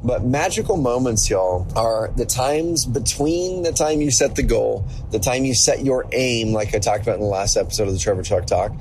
But magical moments, y'all, are the times between the time you set the goal, the time you set your aim, like I talked about in the last episode of the Trevor Truck Talk,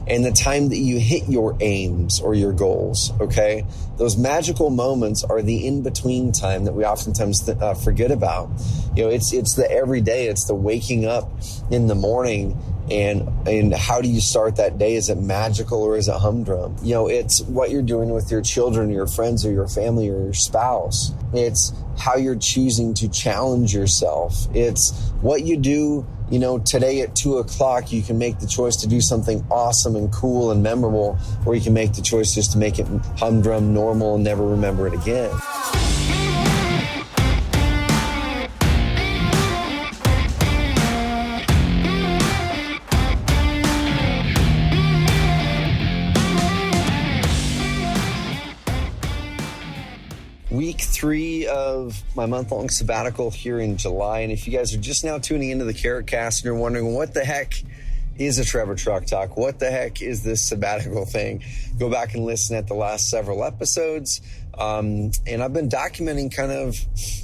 and the time that you hit your aims or your goals, okay? Those magical moments are the in-between time that we oftentimes forget about. You know, it's the everyday, it's the waking up in the morning, and how do you start that day? Is it magical or is it humdrum? You know, it's what you're doing with your children, or your friends, or your family, or your spouse. It's how you're choosing to challenge yourself. It's what you do, you know, today at 2:00, you can make the choice to do something awesome and cool and memorable, or you can make the choice just to make it humdrum, normal, and never remember it again. Week 3 of my month-long sabbatical here in July. And if you guys are just now tuning into the Carrot Cast and you're wondering what the heck is a Trevor Truck Talk, what the heck is this sabbatical thing, go back and listen at the last several episodes. And I've been documenting kind of,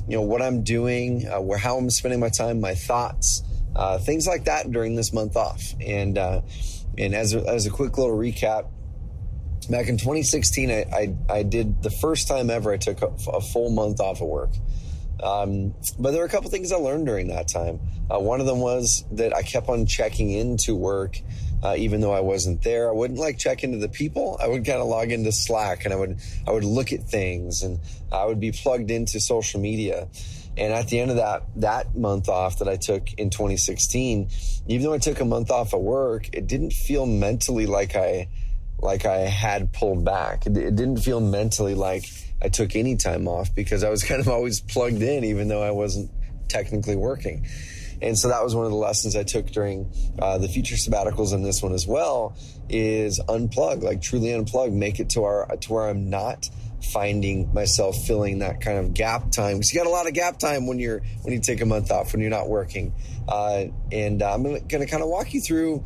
you know, what I'm doing, how I'm spending my time, my thoughts, things like that during this month off. And as a quick little recap, back in 2016, I did the first time ever I took a full month off of work. But there were a couple things I learned during that time. One of them was that I kept on checking into work, even though I wasn't there. I wouldn't check into the people. I would kind of log into Slack, and I would look at things, and I would be plugged into social media. And at the end of that month off that I took in 2016, even though I took a month off of work, it didn't feel mentally like I had pulled back. It didn't feel mentally like I took any time off, because I was kind of always plugged in, even though I wasn't technically working. And so that was one of the lessons I took during the future sabbaticals, and this one as well, is unplug, truly unplug, make it to where I'm not finding myself filling that kind of gap time. Because you got a lot of gap time when you take a month off, when you're not working. And I'm going to kind of walk you through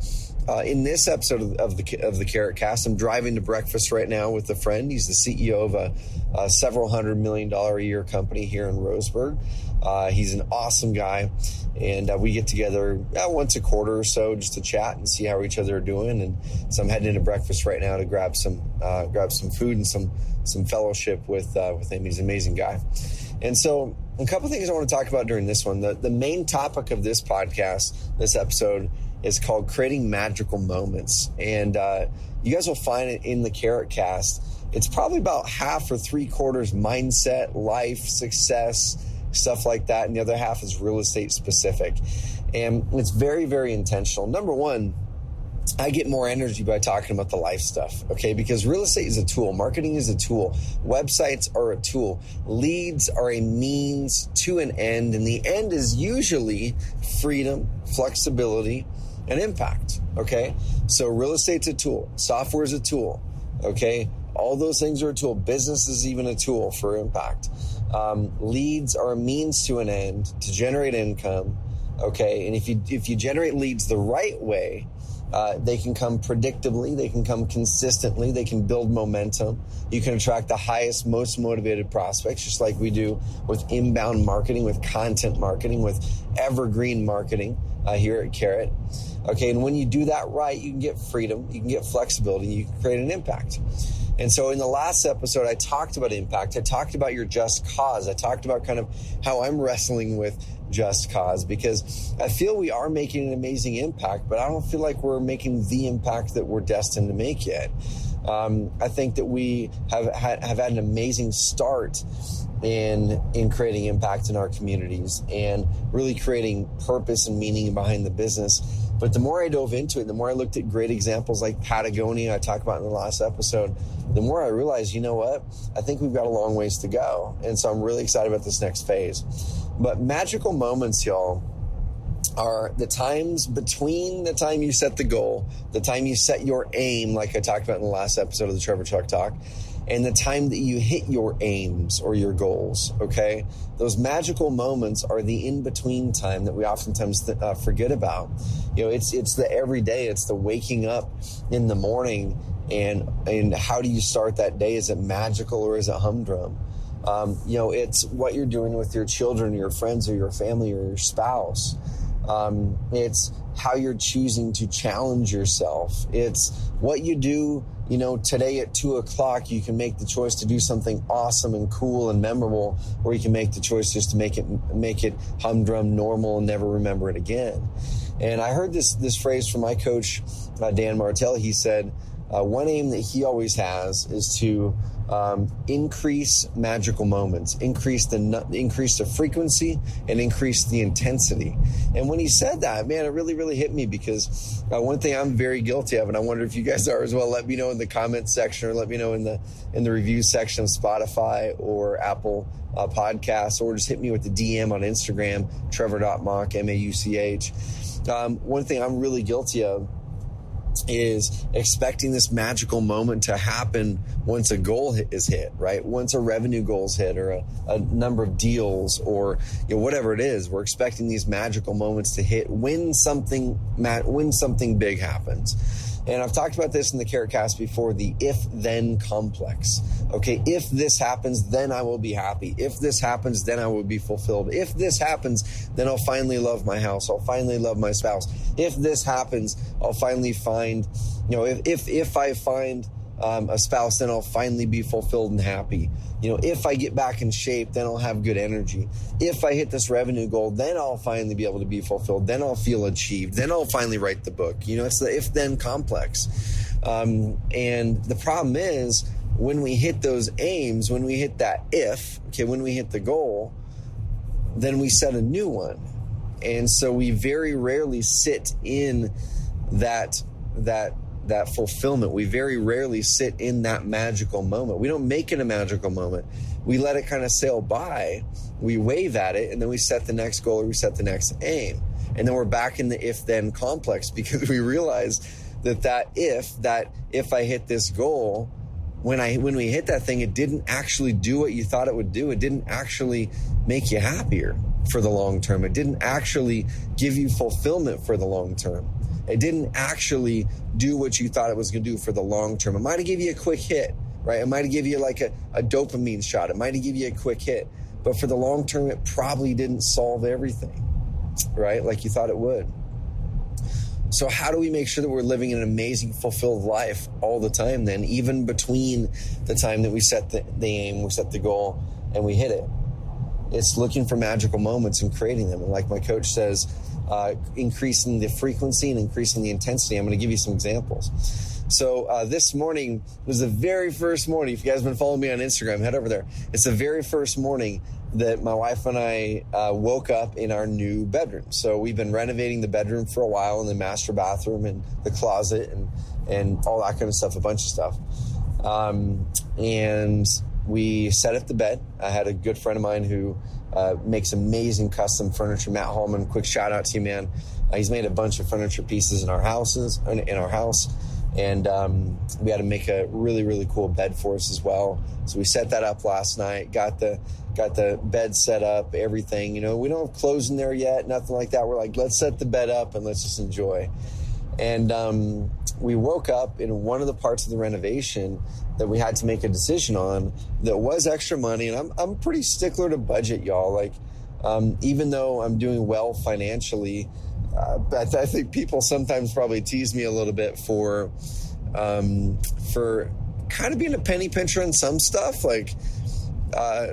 in this episode of the Carrot Cast. I'm driving to breakfast right now with a friend. He's the CEO of a several $100 million a year company here in Roseburg. He's an awesome guy, and we get together once a quarter or so just to chat and see how each other are doing. And so I'm heading into breakfast right now to grab some food and some fellowship with him. He's an amazing guy. And so a couple things I want to talk about during this one. The main topic of this podcast, this episode, is called creating magical moments. And you guys will find it in the Carrot Cast. It's probably about half or 3/4 mindset, life, success, stuff like that. And the other half is real estate specific. And it's very, very intentional. Number one, I get more energy by talking about the life stuff, okay? Because real estate is a tool. Marketing is a tool. Websites are a tool. Leads are a means to an end. And the end is usually freedom, flexibility, and impact, okay? So real estate's a tool. Software is a tool, okay? All those things are a tool. Business is even a tool for impact. Leads are a means to an end to generate income, okay? And if you generate leads the right way, they can come predictably, they can come consistently, they can build momentum. You can attract the highest, most motivated prospects, just like we do with inbound marketing, with content marketing, with evergreen marketing here at Carrot. Okay, and when you do that right, you can get freedom, you can get flexibility, you can create an impact. And so in the last episode, I talked about impact. I talked about your just cause. I talked about kind of how I'm wrestling with just cause, because I feel we are making an amazing impact, but I don't feel like we're making the impact that we're destined to make yet. I think that we have had an amazing start in creating impact in our communities and really creating purpose and meaning behind the business. But the more I dove into it, the more I looked at great examples like Patagonia, I talked about in the last episode, the more I realized, you know what? I think we've got a long ways to go. And so I'm really excited about this next phase. But magical moments, y'all, are the times between the time you set the goal, the time you set your aim, like I talked about in the last episode of the Trevor Truck Talk, and the time that you hit your aims or your goals, okay? Those magical moments are the in-between time that we oftentimes forget about. You know, it's the everyday, it's the waking up in the morning, and how do you start that day? Is it magical or is it humdrum? It's what you're doing with your children, your friends, or your family, or your spouse. It's how you're choosing to challenge yourself. It's what you do, today at 2:00, you can make the choice to do something awesome and cool and memorable, or you can make the choice just to make it humdrum, normal, and never remember it again. And I heard this phrase from my coach, Dan Martell. He said, one aim that he always has is to increase magical moments, increase the frequency, and increase the intensity. And when he said that, man, it really, really hit me, because one thing I'm very guilty of, and I wonder if you guys are as well. Let me know in the comments section, or let me know in the review section of Spotify or Apple Podcasts, or just hit me with the DM on Instagram, Trevor.Mauch, Mauch. One thing I'm really guilty of is expecting this magical moment to happen once a goal is hit, right? Once a revenue goal is hit, or a number of deals, or whatever it is, we're expecting these magical moments to hit when something big happens. And I've talked about this in the Carrot Cast before, the if-then complex. Okay, if this happens, then I will be happy. If this happens, then I will be fulfilled. If this happens, then I'll finally love my house. I'll finally love my spouse. If this happens, I'll finally find, if I find a spouse, then I'll finally be fulfilled and happy. If I get back in shape, then I'll have good energy. If I hit this revenue goal, then I'll finally be able to be fulfilled. Then I'll feel achieved. Then I'll finally write the book. It's the if-then complex. And the problem is, when we hit those aims, when we hit that when we hit the goal, then we set a new one. And so we very rarely sit in that fulfillment. We very rarely sit in that magical moment. We don't make it a magical moment. We let it kind of sail by. We wave at it, and then we set the next goal, or we set the next aim. And then we're back in the if-then complex, because we realize that if I hit this goal, when we hit that thing, it didn't actually do what you thought it would do. It didn't actually make you happier for the long term. It didn't actually give you fulfillment for the long term. It didn't actually do what you thought it was going to do for the long term. It might have given you a quick hit, right? It might have given you like a dopamine shot. It might have given you a quick hit. But for the long term, it probably didn't solve everything, right? Like you thought it would. So how do we make sure that we're living an amazing, fulfilled life all the time then, even between the time that we set the aim, we set the goal, and we hit it? It's looking for magical moments and creating them. And like my coach says, increasing the frequency and increasing the intensity. I'm going to give you some examples. So this morning was the very first morning. If you guys have been following me on Instagram, head over there. It's the very first morning that my wife and I woke up in our new bedroom. So we've been renovating the bedroom for a while, and the master bathroom and the closet and all that kind of stuff, a bunch of stuff. And we set up the bed. I had a good friend of mine who makes amazing custom furniture, Matt Hallman. Quick shout out to you, man. He's made a bunch of furniture pieces in our house. And we had to make a really, really cool bed for us as well. So we set that up last night, got the bed set up, everything. We don't have clothes in there yet, nothing like that. We're like, let's set the bed up and let's just enjoy. And we woke up in one of the parts of the renovation that we had to make a decision on that was extra money. And I'm pretty stickler to budget, y'all. Like, even though I'm doing well financially, I think people sometimes probably tease me a little bit for kind of being a penny pincher on some stuff. Like,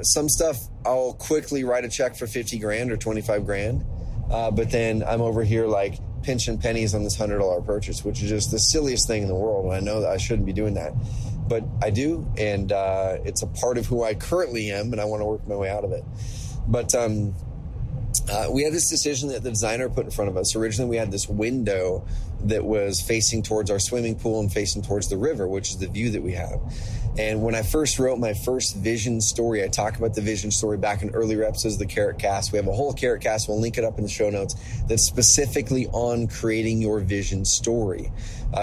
some stuff I'll quickly write a check for 50 grand or 25 grand. But then I'm over here like pinching pennies on this $100 purchase, which is just the silliest thing in the world. And I know that I shouldn't be doing that, but I do. And it's a part of who I currently am, and I want to work my way out of it. But we had this decision that the designer put in front of us. Originally, we had this window that was facing towards our swimming pool and facing towards the river, which is the view that we have. And when I first wrote my first vision story, I talk about the vision story back in earlier episodes of the Carrot Cast. We have a whole Carrot Cast. We'll link it up in the show notes. That's specifically on creating your vision story.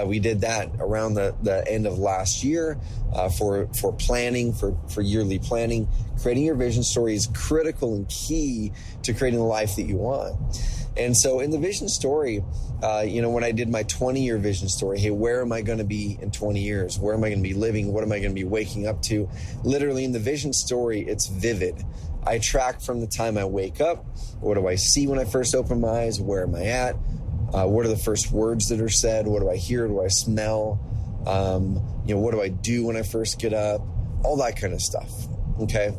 We did that around the end of last year for planning, for yearly planning. Creating your vision story is critical and key to creating the life that you want. And so in the vision story, when I did my 20-year vision story, hey, where am I going to be in 20 years? Where am I going to be living? What am I going to be waking up to? Literally in the vision story, it's vivid. I track from the time I wake up. What do I see when I first open my eyes? Where am I at? What are the first words that are said? What do I hear? What do I smell? What do I do when I first get up? All that kind of stuff. Okay.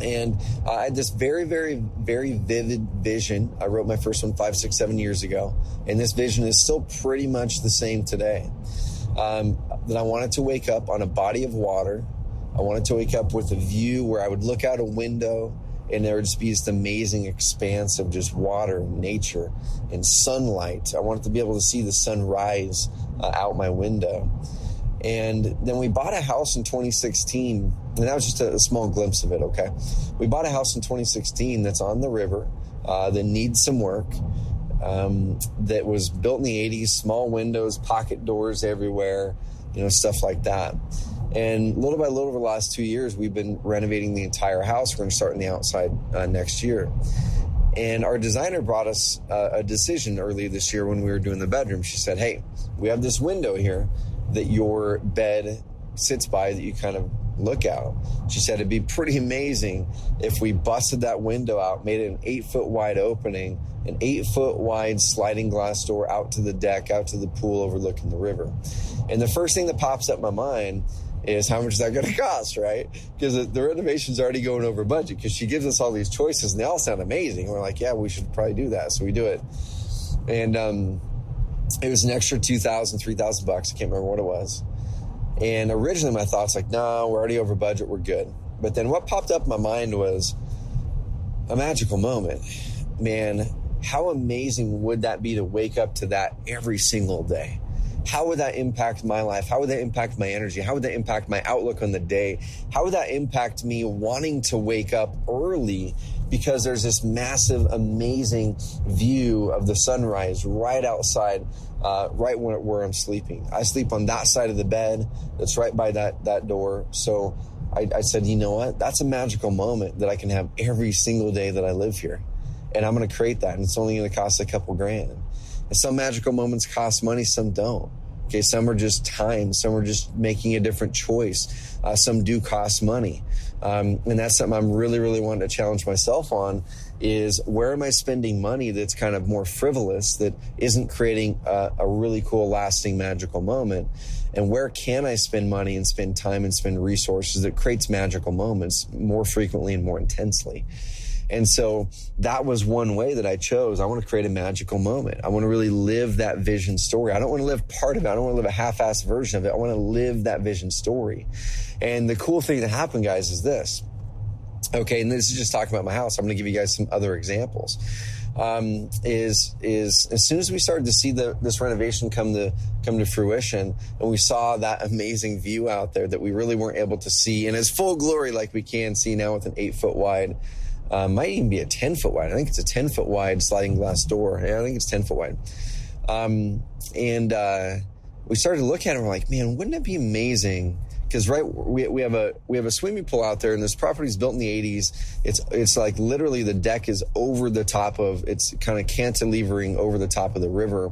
And I had this very, very, very vivid vision. I wrote my first one 5, 6, 7 years ago. And this vision is still pretty much the same today. That I wanted to wake up on a body of water. I wanted to wake up with a view where I would look out a window and there would just be this amazing expanse of just water and nature and sunlight. I wanted to be able to see the sun rise out my window. And then we bought a house in 2016, and that was just a small glimpse of it, okay? We bought a house in 2016 that's on the river, that needs some work, that was built in the 80s, small windows, pocket doors everywhere, stuff like that. And little by little over the last 2 years, we've been renovating the entire house. We're going to start on the outside next year. And our designer brought us a decision earlier this year when we were doing the bedroom. She said, hey, we have this window here that your bed sits by that you kind of look out. She said it'd be pretty amazing if we busted that window out, made it an 8-foot wide opening, an 8-foot wide sliding glass door out to the deck, out to the pool overlooking the river. And the first thing that pops up in my mind is how much is that going to cost, right? Because the renovation's already going over budget, because she gives us all these choices and they all sound amazing. We're like, yeah, we should probably do that. So we do it. And it was an extra $2,000, $3,000 bucks. I can't remember what it was. And originally my thoughts like, no, we're already over budget. We're good. But then what popped up in my mind was a magical moment. Man, how amazing would that be to wake up to that every single day? How would that impact my life? How would that impact my energy? How would that impact my outlook on the day? How would that impact me wanting to wake up early because there's this massive, amazing view of the sunrise right outside, right where I'm sleeping. I sleep on that side of the bed that's right by that door. So I said, you know what? That's a magical moment that I can have every single day that I live here. And I'm going to create that. And it's only going to cost a couple grand. And some magical moments cost money, some don't. Okay, some are just time. Some are just making a different choice. Some do cost money. And that's something I'm really, really wanting to challenge myself on is where am I spending money that's kind of more frivolous, that isn't creating a really cool, lasting, magical moment? And where can I spend money and spend time and spend resources that creates magical moments more frequently and more intensely? And so that was one way that I chose. I want to create a magical moment. I want to really live that vision story. I don't want to live part of it. I don't want to live a half-assed version of it. I want to live that vision story. And the cool thing that happened, guys, is this. Okay, and this is just talking about my house. I'm going to give you guys some other examples. Is as soon as we started to see this renovation come to fruition, and we saw that amazing view out there that we really weren't able to see in its full glory like we can see now with an 8-foot wide, might even be a 10-foot wide. I think it's a 10-foot wide sliding glass door. Yeah, I think it's 10-foot wide. We started to look at it and we're like, man, wouldn't it be amazing? Because we have a swimming pool out there, and this property is built in the 80s. It's like literally the deck is over the top of, it's kind of cantilevering over the top of the river.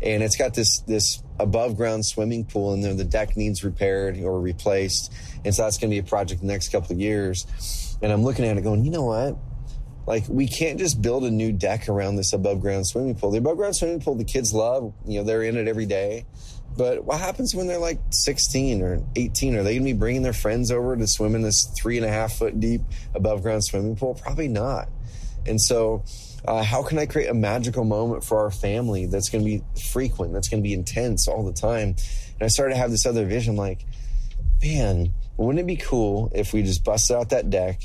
And it's got this above ground swimming pool, and then the deck needs repaired or replaced. And so that's going to be a project the next couple of years. And I'm looking at it going, you know what? Like, we can't just build a new deck around this above ground swimming pool. The above ground swimming pool, the kids love, they're in it every day. But what happens when they're like 16 or 18? Are they going to be bringing their friends over to swim in this 3.5 foot deep above ground swimming pool? Probably not. And so how can I create a magical moment for our family that's going to be frequent, that's going to be intense all the time? And I started to have this other vision like, man, wouldn't it be cool if we just busted out that deck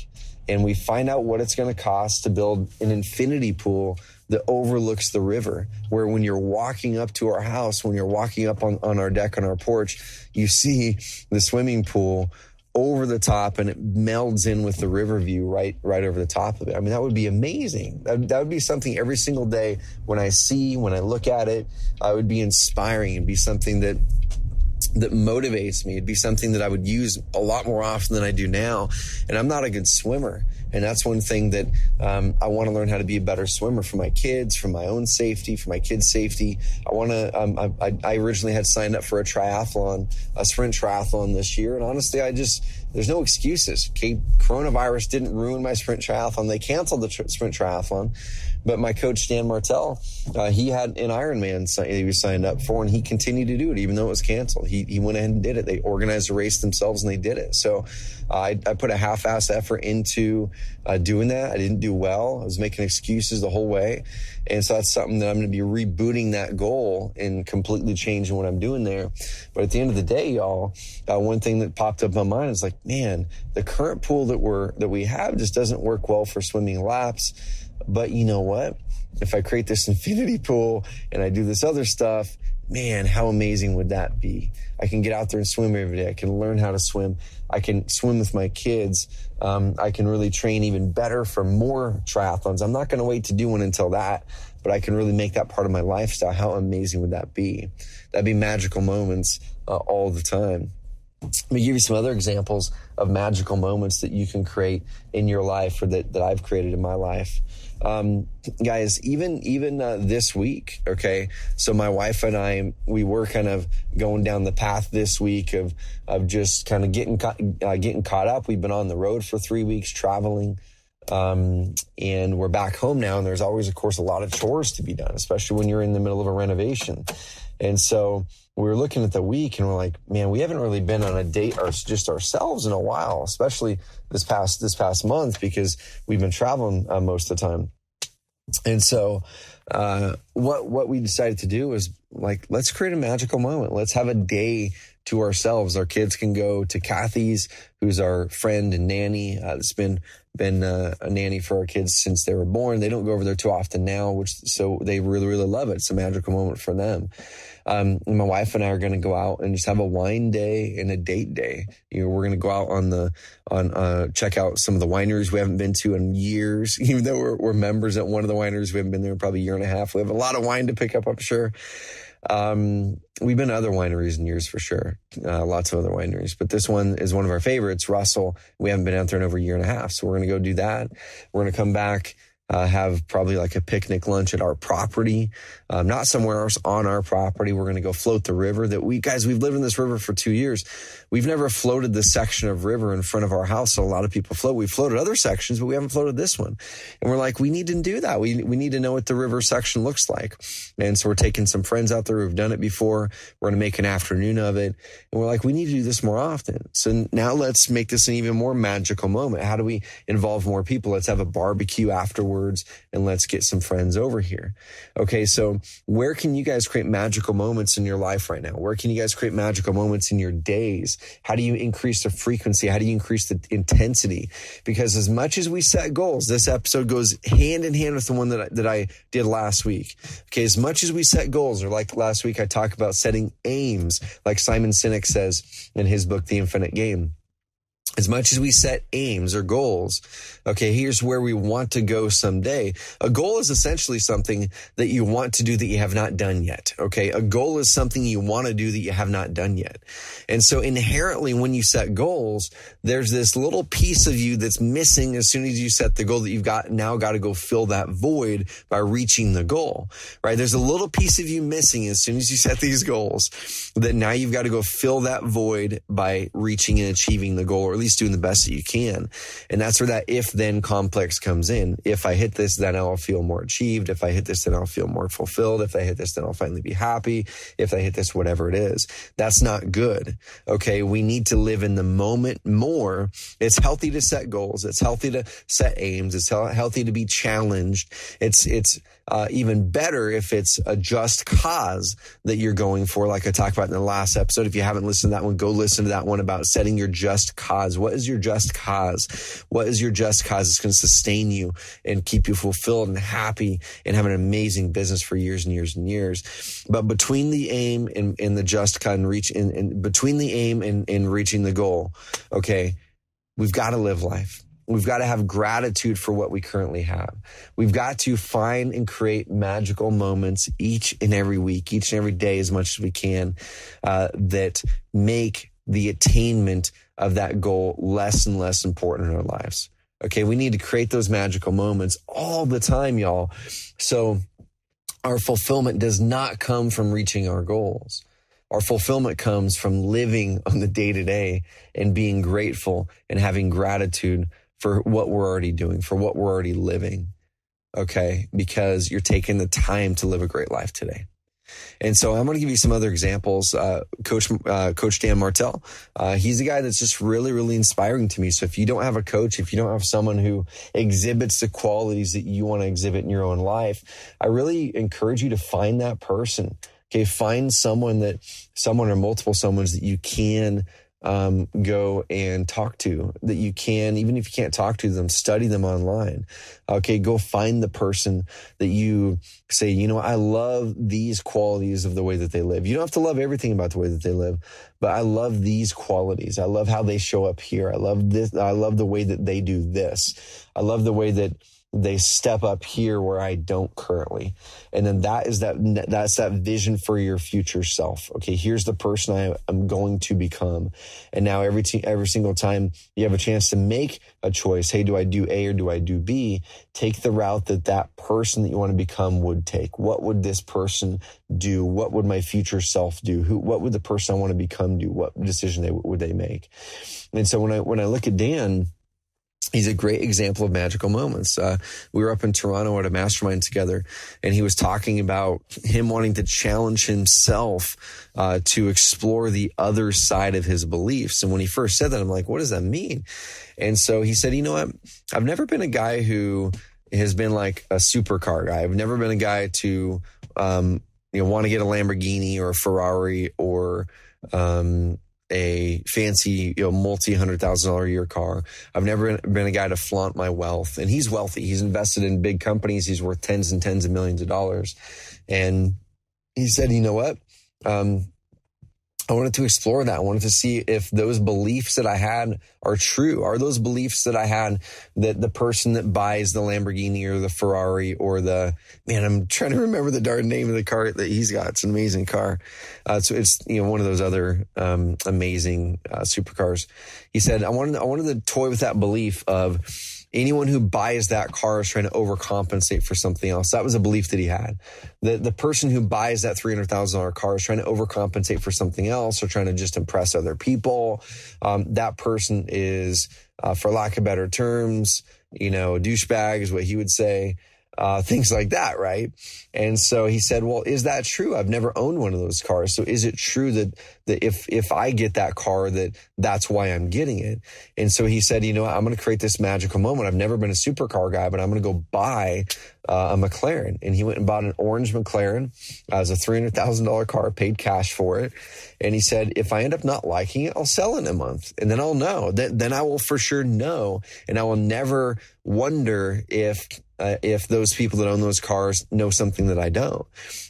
and we find out what it's going to cost to build an infinity pool that overlooks the river, where when you're walking up to our house, when you're walking up on our deck, on our porch, you see the swimming pool over the top and it melds in with the river view right over the top of it. I mean, that would be amazing. That would be something every single day when I look at it, it would be inspiring and be something that that motivates me. It'd be something that I would use a lot more often than I do now. And I'm not a good swimmer. And that's one thing that I want to learn how to be a better swimmer for my kids, for my own safety, for my kids' safety. I want to, I originally had signed up for a triathlon, a sprint triathlon this year. And honestly, there's no excuses. Okay. Coronavirus didn't ruin my sprint triathlon. They canceled the sprint triathlon. But my coach, Stan Martell, he had an Ironman he was signed up for, and he continued to do it, even though it was canceled. He went ahead and did it. They organized a race themselves, and they did it. So I put a half-ass effort into doing that. I didn't do well. I was making excuses the whole way. And so that's something that I'm going to be rebooting that goal and completely changing what I'm doing there. But at the end of the day, y'all, one thing that popped up in my mind is like, man, the current pool that we have just doesn't work well for swimming laps. But you know what? If I create this infinity pool and I do this other stuff, man, how amazing would that be? I can get out there and swim every day. I can learn how to swim. I can swim with my kids. I can really train even better for more triathlons. I'm not going to wait to do one until that, but I can really make that part of my lifestyle. How amazing would that be? That'd be magical moments all the time. Let me give you some other examples of magical moments that you can create in your life, or that I've created in my life. Guys, even this week, okay? So my wife and I, we were kind of going down the path this week of just kind of getting caught up. We've been on the road for 3 weeks traveling. And we're back home now, and there's always, of course, a lot of chores to be done, especially when you're in the middle of a renovation. And so we were looking at the week and we're like, man, we haven't really been on a date or just ourselves in a while, especially this past month, because we've been traveling most of the time. And so what we decided to do was, like, let's create a magical moment. Let's have a day to ourselves. Our kids can go to Kathy's, who's our friend and nanny. That's been a nanny for our kids since they were born. They don't go over there too often now, so they really, really love it. It's a magical moment for them. My wife and I are going to go out and just have a wine day and a date day. You know, we're going to go out check out some of the wineries we haven't been to in years, even though we're members at one of the wineries. We haven't been there in probably a year and a half. We have a lot of wine to pick up, I'm sure. We've been to other wineries in years for sure. Lots of other wineries, but this one is one of our favorites, Russell. We haven't been out there in over a year and a half. So we're going to go do that. We're going to come back, have probably like a picnic lunch at our property, not somewhere else, on our property. We're going to go float the river we've lived in this river for 2 years. We've never floated this section of river in front of our house. So a lot of people float. We've floated other sections, but we haven't floated this one. And we're like, we need to do that. We need to know what the river section looks like. And so we're taking some friends out there who've done it before. We're going to make an afternoon of it. And we're like, we need to do this more often. So now let's make this an even more magical moment. How do we involve more people? Let's have a barbecue afterwards, and let's get some friends over here. Okay, so where can you guys create magical moments in your life right now? Where can you guys create magical moments in your days? How do you increase the frequency? How do you increase the intensity? Because as much as we set goals, this episode goes hand in hand with the one that I did last week. Okay, as much as we set goals, or like last week, I talked about setting aims, like Simon Sinek says in his book, The Infinite Game. As much as we set aims or goals, okay, here's where we want to go someday. A goal is essentially something that you want to do that you have not done yet, okay? A goal is something you want to do that you have not done yet. And so inherently, when you set goals, there's this little piece of you that's missing as soon as you set the goal that you've got to go fill that void by reaching the goal, right? There's a little piece of you missing as soon as you set these goals that now you've got to go fill that void by reaching and achieving the goal, or at least doing the best that you can. And that's where that if-then complex comes in. If I hit this, then I'll feel more achieved. If I hit this, then I'll feel more fulfilled. If I hit this, then I'll finally be happy. If I hit this, whatever it is. That's not good. Okay. We need to live in the moment more. It's healthy to set goals. It's healthy to set aims. It's healthy to be challenged. It's even better if it's a just cause that you're going for, like I talked about in the last episode. If you haven't listened to that one, go listen to that one about setting your just cause. What is your just cause? What is your just cause that's going to sustain you and keep you fulfilled and happy and have an amazing business for years and years and years? But between the aim and the just cause and between the aim and reaching the goal, okay, we've got to live life. we've got to have gratitude for what we currently have. We've got to find and create magical moments each and every week, each and every day as much as we can, that make the attainment of that goal less and less important in our lives. Okay, we need to create those magical moments all the time, y'all. So our fulfillment does not come from reaching our goals. Our fulfillment comes from living on the day-to-day and being grateful and having gratitude for what we're already doing, for what we're already living. Okay, because you're taking the time to live a great life today. And so I'm going to give you some other examples. Coach Dan Martell, he's a guy that's just really, really inspiring to me. So if you don't have a coach, if you don't have someone who exhibits the qualities that you want to exhibit in your own life, I really encourage you to find that person. Okay, find someone or multiple someones that you can go and talk to, that you can, even if you can't talk to them, study them online. Okay, go find the person that you say, you know, I love these qualities of the way that they live. You don't have to love everything about the way that they live, but I love these qualities. I love how they show up here. I love this. I love the way that they do this. I love the way that they step up here where I don't currently. And then that's that vision for your future self. Okay, here's the person I am going to become. And now every single time you have a chance to make a choice, hey, do I do A or do I do B? Take the route that person that you want to become would take. What would this person do? What would my future self do? What would the person I want to become do? What decision would they make? And so when I look at Dan, he's a great example of magical moments. We were up in Toronto at a mastermind together, and he was talking about him wanting to challenge himself to explore the other side of his beliefs. And when he first said that, I'm like, what does that mean? And so he said, you know what? I've never been a guy who has been like a supercar guy. I've never been a guy to want to get a Lamborghini or a Ferrari or a fancy, multi-$100,000 a year car. I've never been a guy to flaunt my wealth. And he's wealthy. He's invested in big companies. He's worth tens and tens of millions of dollars. And he said, you know what? I wanted to explore that. I wanted to see if those beliefs that I had are true. Are those beliefs that I had that the person that buys the Lamborghini or the Ferrari or I'm trying to remember the darn name of the car that he's got. It's an amazing car. So it's, one of those other amazing supercars. He said, I wanted to toy with that belief of anyone who buys that car is trying to overcompensate for something else. That was a belief that he had. The person who buys that $300,000 car is trying to overcompensate for something else or trying to just impress other people. That person is, for lack of better terms, a douchebag is what he would say. Things like that, right? And so he said, well, is that true? I've never owned one of those cars. So is it true that if I get that car, that's why I'm getting it? And so he said, I'm going to create this magical moment. I've never been a supercar guy, but I'm going to go buy a McLaren. And he went and bought an orange McLaren as a $300,000 car, paid cash for it. And he said, if I end up not liking it, I'll sell it in a month. And then I'll know. Then I will for sure know. And I will never wonder if those people that own those cars know something that I don't.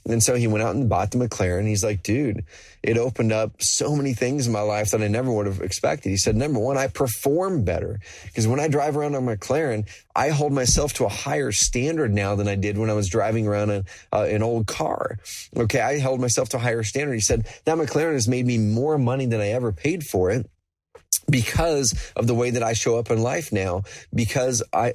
And so he went out and bought the McLaren. He's like, dude, it opened up so many things in my life that I never would have expected. He said, number one, I perform better because when I drive around on McLaren, I hold myself to a higher standard now than I did when I was driving around an old car. Okay, I held myself to a higher standard. He said, that McLaren has made me more money than I ever paid for it, because of the way that I show up in life now, because I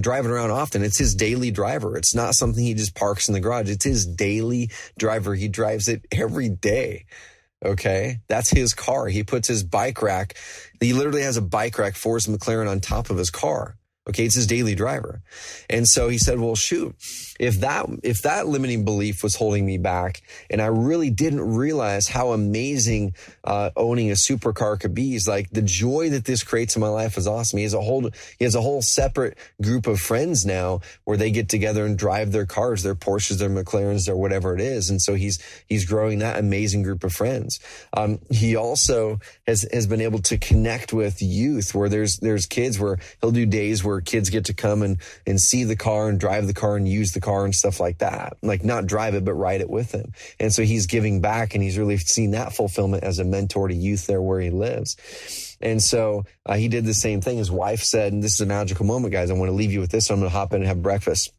drive it around often. It's his daily driver. It's not something he just parks in the garage. It's his daily driver. He drives it every day. Okay. That's his car. He puts his bike rack. He literally has a bike rack for his McLaren on top of his car. Okay, it's his daily driver. And so he said, well, shoot, if that limiting belief was holding me back and I really didn't realize how amazing owning a supercar could be, he's like, the joy that this creates in my life is awesome. He has a whole separate group of friends now where they get together and drive their cars, their Porsches, their McLarens, or whatever it is. And so he's growing that amazing group of friends. He also has been able to connect with youth where there's kids where he'll do days where where kids get to come and see the car and drive the car and use the car and stuff like that. Like not drive it, but ride it with him. And so he's giving back, and he's really seen that fulfillment as a mentor to youth there where he lives. And so he did the same thing. His wife said, and this is a magical moment, guys. I want to leave you with this. So I'm going to hop in and have breakfast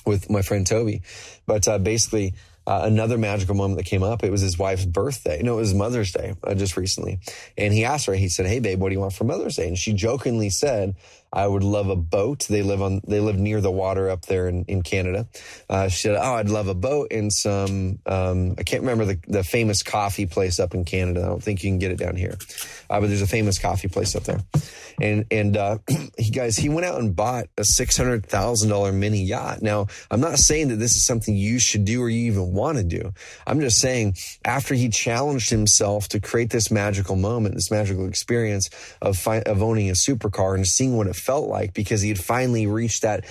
with my friend Toby. But basically, another magical moment that came up, it was his wife's birthday. No, it was Mother's Day just recently. And he asked her, he said, "Hey, babe, what do you want for Mother's Day?" And she jokingly said, "I would love a boat." They live near the water up there in Canada. She said, "Oh, I'd love a boat and some, I can't remember the famous coffee place up in Canada. I don't think you can get it down here. But there's a famous coffee place up there." And he went out and bought a $600,000 mini yacht. Now, I'm not saying that this is something you should do or you even want to do. I'm just saying after he challenged himself to create this magical moment, this magical experience of owning a supercar and seeing what it felt like, because he had finally reached that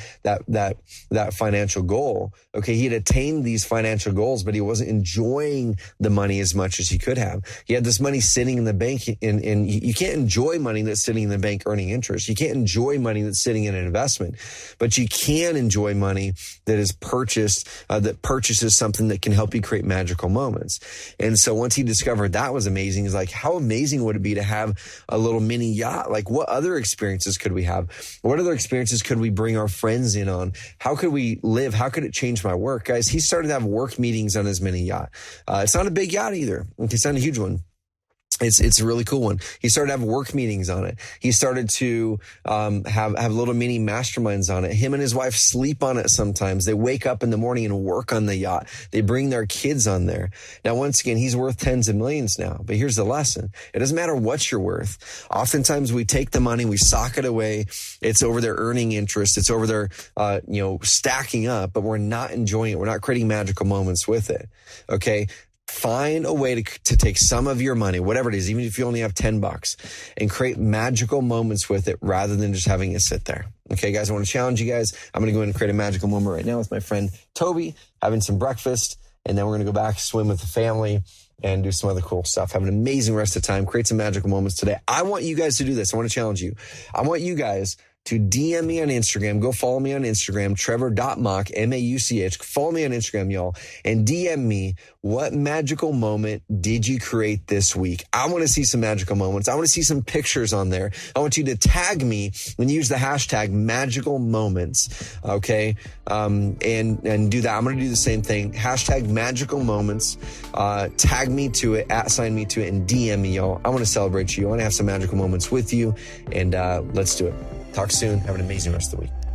financial goal. Okay, he had attained these financial goals, but he wasn't enjoying the money as much as he could have. He had this money sitting in the bank, and you can't enjoy money that's sitting in the bank earning interest. You can't enjoy money that's sitting in an investment, but you can enjoy money that is purchased, that purchases something that can help you create magical moments. And so once he discovered that was amazing, he's like, how amazing would it be to have a little mini yacht? Like, what other experiences could we have? What other experiences could we bring our friends in on? How could we live? How could it change my work? Guys, he started to have work meetings on his mini yacht. It's not a big yacht either. It's not a huge one. It's a really cool one. He started to have work meetings on it. He started to have little mini masterminds on it. Him and his wife sleep on it sometimes. They wake up in the morning and work on the yacht. They bring their kids on there. Now, once again, he's worth tens of millions now. But here's the lesson. It doesn't matter what you're worth. Oftentimes we take the money, we sock it away. It's over there earning interest. It's over there, stacking up, but we're not enjoying it. We're not creating magical moments with it. Okay. Find a way to take some of your money, whatever it is, even if you only have $10, and create magical moments with it rather than just having it sit there. Okay, guys, I want to challenge you guys. I'm going to go in and create a magical moment right now with my friend Toby, having some breakfast, and then we're going to go back, swim with the family, and do some other cool stuff. Have an amazing rest of the time. Create some magical moments today. I want you guys to do this. I want to challenge you. I want you guys to DM me on Instagram. Go follow me on Instagram, trevor.mauch, M-A-U-C-H. Follow me on Instagram, y'all, and DM me, what magical moment did you create this week? I want to see some magical moments. I want to see some pictures on there. I want you to tag me and use the hashtag magical moments, okay? And do that. I'm going to do the same thing. Hashtag magical moments. Tag me to it, @sign me to it, and DM me, y'all. I want to celebrate you. I want to have some magical moments with you, and let's do it. Talk soon. Have an amazing rest of the week.